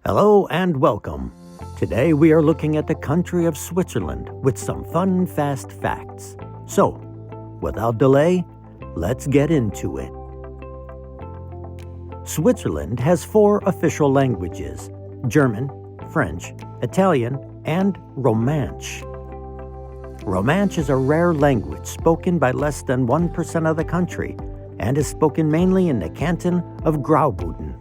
Hello and welcome. Today we are looking at the country of Switzerland with some fun, fast facts. So, without delay, let's get into it. Switzerland has 4 official languages: German, French, Italian, and Romansh. Romansh is a rare language spoken by less than 1% of the country and is spoken mainly in the canton of Graubünden.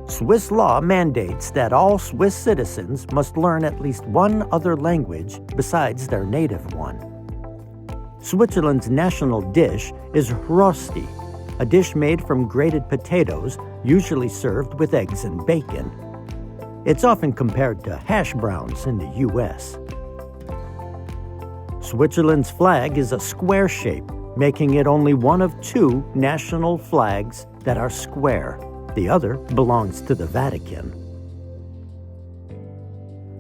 Swiss law mandates that all Swiss citizens must learn at least one other language besides their native one. Switzerland's national dish is Rosti, a dish made from grated potatoes, usually served with eggs and bacon. It's often compared to hash browns in the U.S. Switzerland's flag is a square shape, making it only one of 2 national flags that are square. The other belongs to the Vatican.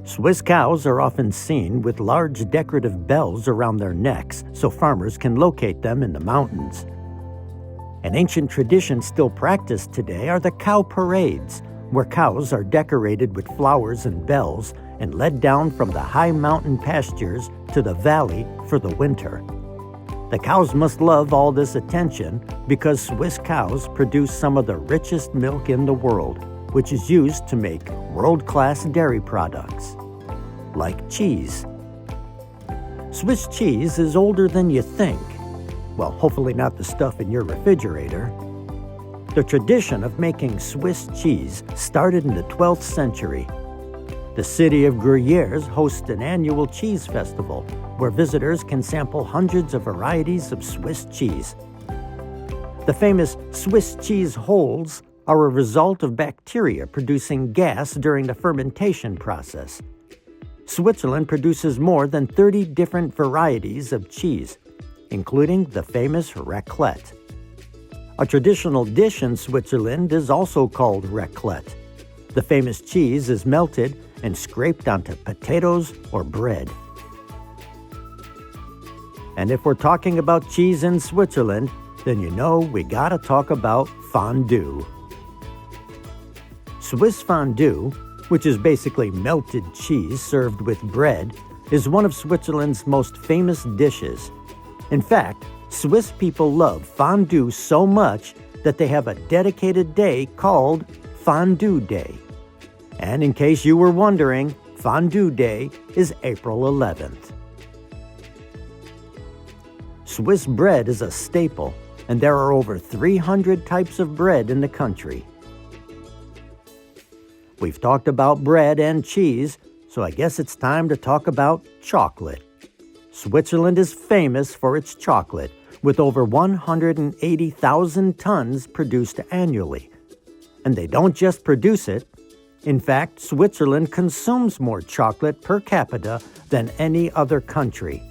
Swiss cows are often seen with large decorative bells around their necks so farmers can locate them in the mountains. An ancient tradition still practiced today are the cow parades, where cows are decorated with flowers and bells and led down from the high mountain pastures to the valley for the winter. The cows must love all this attention because Swiss cows produce some of the richest milk in the world, which is used to make world-class dairy products, like cheese. Swiss cheese is older than you think. Well, hopefully not the stuff in your refrigerator. The tradition of making Swiss cheese started in the 12th century. The city of Gruyères hosts an annual cheese festival where visitors can sample hundreds of varieties of Swiss cheese. The famous Swiss cheese holes are a result of bacteria producing gas during the fermentation process. Switzerland produces more than 30 different varieties of cheese, including the famous Raclette. A traditional dish in Switzerland is also called Raclette. The famous cheese is melted and scraped onto potatoes or bread. And if we're talking about cheese in Switzerland, then you know we gotta talk about fondue. Swiss fondue, which is basically melted cheese served with bread, is one of Switzerland's most famous dishes. In fact, Swiss people love fondue so much that they have a dedicated day called Fondue Day. And in case you were wondering, Fondue Day is April 11th. Swiss bread is a staple, and there are over 300 types of bread in the country. We've talked about bread and cheese, so I guess it's time to talk about chocolate. Switzerland is famous for its chocolate, with over 180,000 tons produced annually. And they don't just produce it. In fact, Switzerland consumes more chocolate per capita than any other country.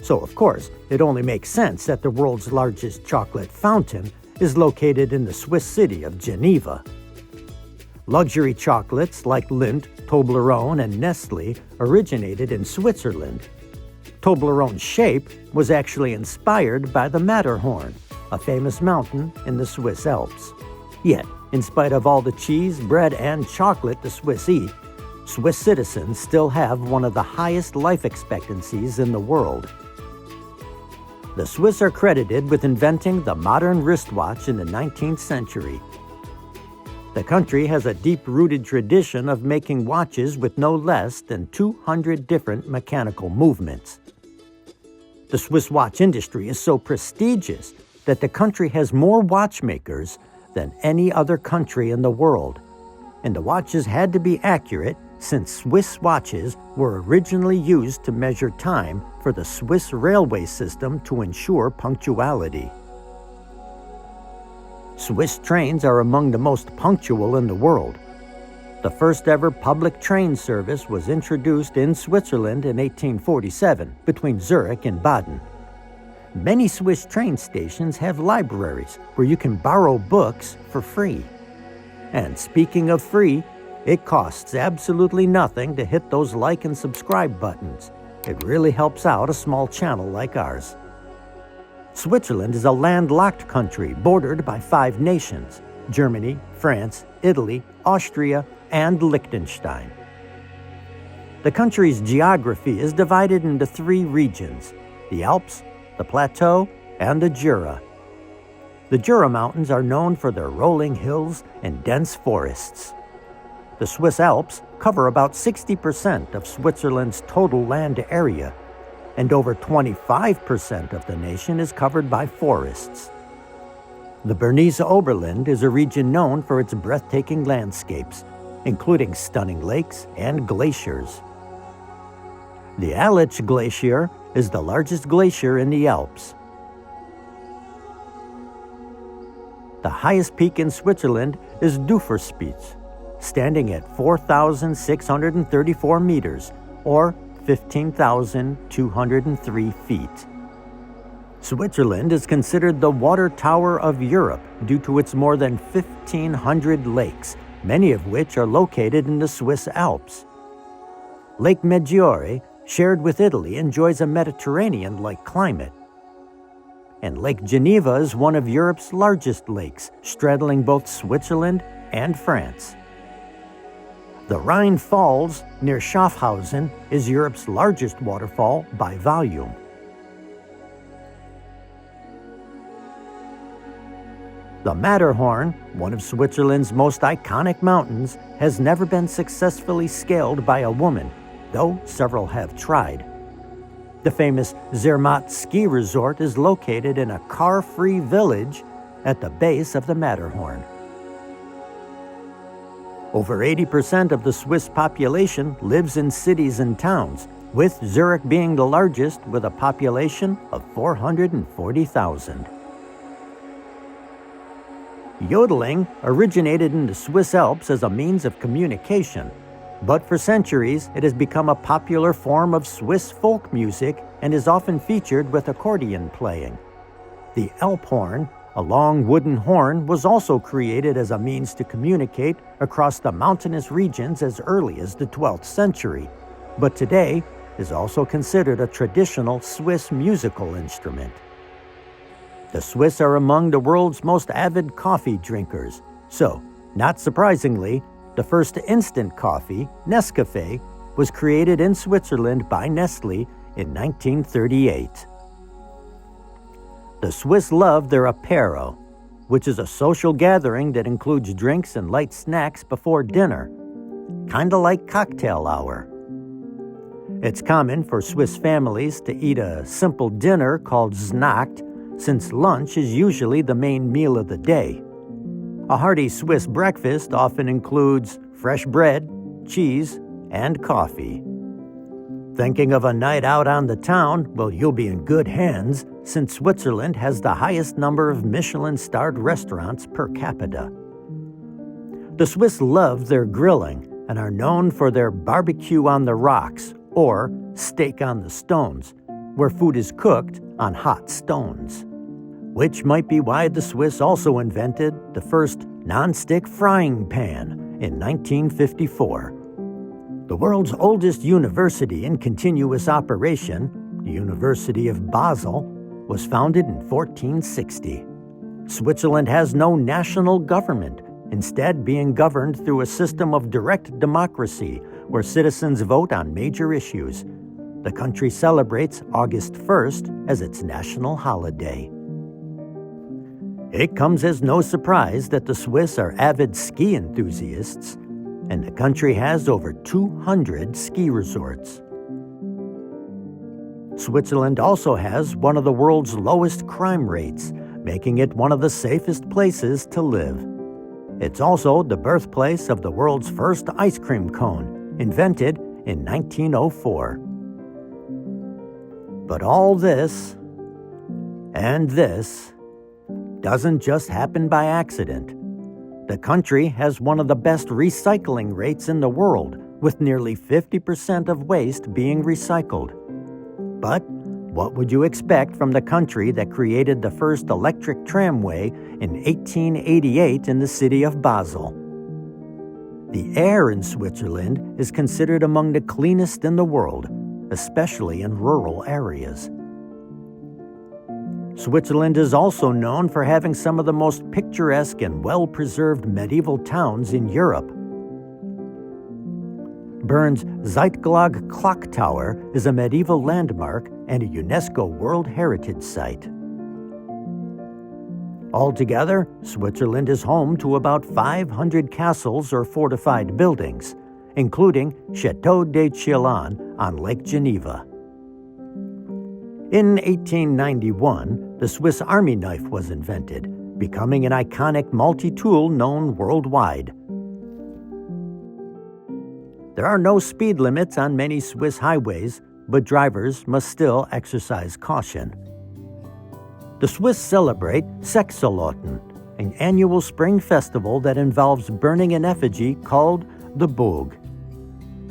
So, of course, it only makes sense that the world's largest chocolate fountain is located in the Swiss city of Geneva. Luxury chocolates like Lindt, Toblerone, and Nestle originated in Switzerland. Toblerone's shape was actually inspired by the Matterhorn, a famous mountain in the Swiss Alps. Yet, in spite of all the cheese, bread, and chocolate the Swiss eat, Swiss citizens still have one of the highest life expectancies in the world. The Swiss are credited with inventing the modern wristwatch in the 19th century. The country has a deep-rooted tradition of making watches with no less than 200 different mechanical movements. The Swiss watch industry is so prestigious that the country has more watchmakers than any other country in the world, and the watches had to be accurate since Swiss watches were originally used to measure time for the Swiss railway system to ensure punctuality. Swiss trains are among the most punctual in the world. The first ever public train service was introduced in Switzerland in 1847 between Zurich and Baden. Many Swiss train stations have libraries where you can borrow books for free. And speaking of free, it costs absolutely nothing to hit those like and subscribe buttons. It really helps out a small channel like ours. Switzerland is a landlocked country bordered by 5 nations: Germany, France, Italy, Austria, and Liechtenstein. The country's geography is divided into 3 regions: the Alps, the Plateau, and the Jura. The Jura Mountains are known for their rolling hills and dense forests. The Swiss Alps cover about 60% of Switzerland's total land area, and over 25% of the nation is covered by forests. The Bernese Oberland is a region known for its breathtaking landscapes, including stunning lakes and glaciers. The Aletsch Glacier is the largest glacier in the Alps. The highest peak in Switzerland is Dufourspitze, standing at 4,634 meters, or 15,203 feet. Switzerland is considered the water tower of Europe due to its more than 1,500 lakes, many of which are located in the Swiss Alps. Lake Maggiore, shared with Italy, enjoys a Mediterranean-like climate. And Lake Geneva is one of Europe's largest lakes, straddling both Switzerland and France. The Rhine Falls, near Schaffhausen, is Europe's largest waterfall by volume. The Matterhorn, one of Switzerland's most iconic mountains, has never been successfully scaled by a woman, though several have tried. The famous Zermatt ski resort is located in a car-free village at the base of the Matterhorn. Over 80% of the Swiss population lives in cities and towns, with Zurich being the largest with a population of 440,000. Yodeling originated in the Swiss Alps as a means of communication, but for centuries it has become a popular form of Swiss folk music and is often featured with accordion playing. The Alphorn, a long wooden horn, was also created as a means to communicate across the mountainous regions as early as the 12th century, but today is also considered a traditional Swiss musical instrument. The Swiss are among the world's most avid coffee drinkers, so, not surprisingly, the first instant coffee, Nescafé, was created in Switzerland by Nestlé in 1938. The Swiss love their Apero, which is a social gathering that includes drinks and light snacks before dinner, kinda like cocktail hour. It's common for Swiss families to eat a simple dinner called Znacht, since lunch is usually the main meal of the day. A hearty Swiss breakfast often includes fresh bread, cheese, and coffee. Thinking of a night out on the town? Well, you'll be in good hands, since Switzerland has the highest number of Michelin-starred restaurants per capita. The Swiss love their grilling and are known for their barbecue on the rocks, or steak on the stones, where food is cooked on hot stones. Which might be why the Swiss also invented the first non-stick frying pan in 1954. The world's oldest university in continuous operation, the University of Basel, was founded in 1460. Switzerland has no national government, instead being governed through a system of direct democracy where citizens vote on major issues. The country celebrates August 1st as its national holiday. It comes as no surprise that the Swiss are avid ski enthusiasts, and the country has over 200 ski resorts. Switzerland also has one of the world's lowest crime rates, making it one of the safest places to live. It's also the birthplace of the world's first ice cream cone, invented in 1904. But all this, and this, doesn't just happen by accident. The country has one of the best recycling rates in the world, with nearly 50% of waste being recycled. But what would you expect from the country that created the first electric tramway in 1888 in the city of Basel? The air in Switzerland is considered among the cleanest in the world, especially in rural areas. Switzerland is also known for having some of the most picturesque and well-preserved medieval towns in Europe. Bern's Zeitglog Clock Tower is a medieval landmark and a UNESCO World Heritage Site. Altogether, Switzerland is home to about 500 castles or fortified buildings, including Chateau de Chillon on Lake Geneva. In 1891, the Swiss Army knife was invented, becoming an iconic multi-tool known worldwide. There are no speed limits on many Swiss highways, but drivers must still exercise caution. The Swiss celebrate Sechselauten, an annual spring festival that involves burning an effigy called the Boogg.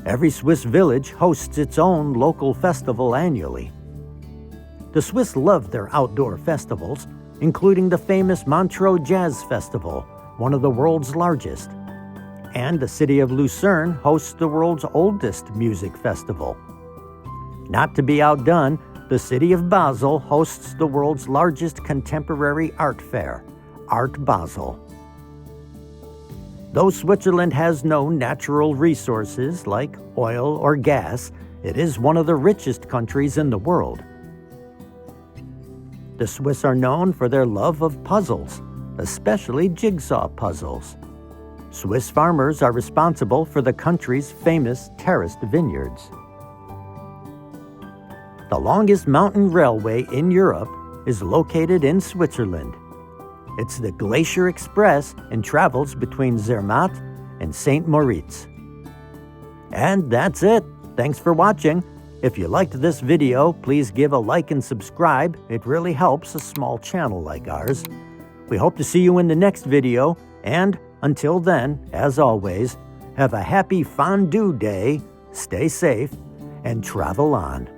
Every Swiss village hosts its own local festival annually. The Swiss love their outdoor festivals, including the famous Montreux Jazz Festival, one of the world's largest. And the city of Lucerne hosts the world's oldest music festival. Not to be outdone, the city of Basel hosts the world's largest contemporary art fair, Art Basel. Though Switzerland has no natural resources like oil or gas, it is one of the richest countries in the world. The Swiss are known for their love of puzzles, especially jigsaw puzzles. Swiss farmers are responsible for the country's famous terraced vineyards. The longest mountain railway in Europe is located in Switzerland. It's the Glacier Express and travels between Zermatt and St. Moritz. And that's it. Thanks for watching. If you liked this video, please give a like and subscribe. It really helps a small channel like ours. We hope to see you in the next video, and until then, as always, have a happy Fondue day, stay safe, and travel on.